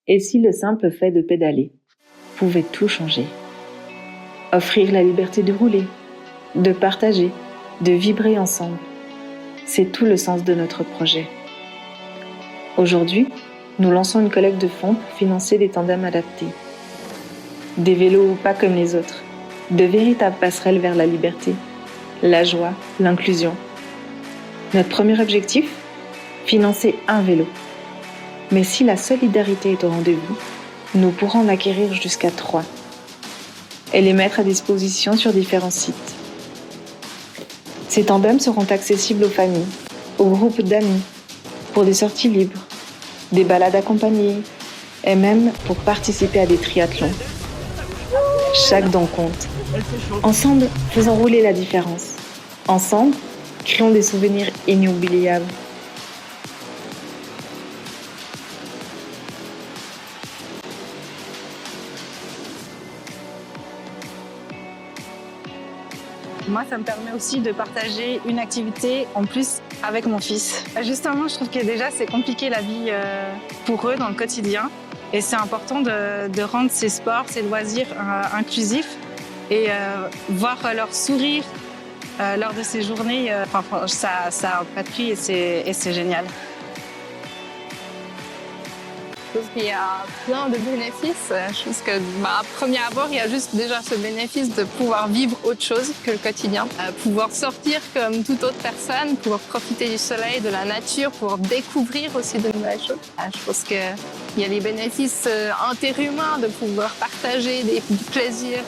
Et si le simple fait de pédaler pouvait tout changer? Offrir la liberté de rouler, de partager, de vibrer ensemble. C'est tout le sens de notre projet. Aujourd'hui, nous lançons une collecte de fonds pour financer des tandems adaptés. Des vélos pas comme les autres, de véritables passerelles vers la liberté, la joie, l'inclusion. Notre premier objectif? Financer un vélo. Mais si la solidarité est au rendez-vous, nous pourrons en acquérir jusqu'à 3 et les mettre à disposition sur différents sites. Ces tandems seront accessibles aux familles, aux groupes d'amis, pour des sorties libres, des balades accompagnées et même pour participer à des triathlons. Chaque don compte. Ensemble, faisons rouler la différence. Ensemble, créons des souvenirs inoubliables. Moi, ça me permet aussi de partager une activité en plus avec mon fils. Justement, je trouve que déjà, c'est compliqué la vie pour eux dans le quotidien. Et c'est important de rendre ces sports, ces loisirs inclusifs et voir leur sourire lors de ces journées, ça a pas de prix et c'est génial. Je trouve qu'il y a plein de bénéfices. Je pense que, à premier abord, il y a juste déjà ce bénéfice de pouvoir vivre autre chose que le quotidien. Pouvoir sortir comme toute autre personne, pouvoir profiter du soleil, de la nature, pouvoir découvrir aussi de nouvelles choses. Je pense qu'il y a les bénéfices interhumains de pouvoir partager du plaisir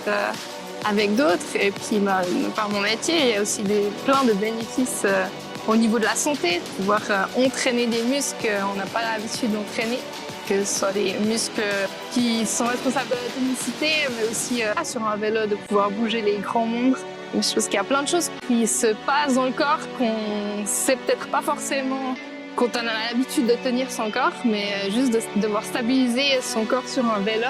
avec d'autres. Et puis, par mon métier, il y a aussi plein de bénéfices au niveau de la santé, de pouvoir entraîner des muscles qu'on n'a pas l'habitude d'entraîner. Que ce soit des muscles qui sont responsables de la tonicité, mais aussi sur un vélo de pouvoir bouger les grands membres. Je pense qu'il y a plein de choses qui se passent dans le corps qu'on sait peut-être pas forcément quand on a l'habitude de tenir son corps, mais juste de devoir stabiliser son corps sur un vélo,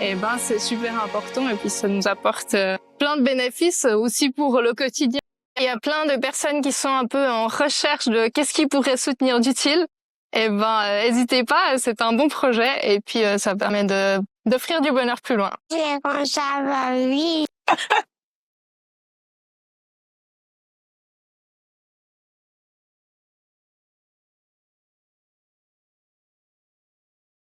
et c'est super important et puis ça nous apporte plein de bénéfices aussi pour le quotidien. Il y a plein de personnes qui sont un peu en recherche de qu'est-ce qui pourrait soutenir d'utile. N'hésitez pas, c'est un bon projet et puis ça permet d'offrir du bonheur plus loin. J'ai pensé à ma vie.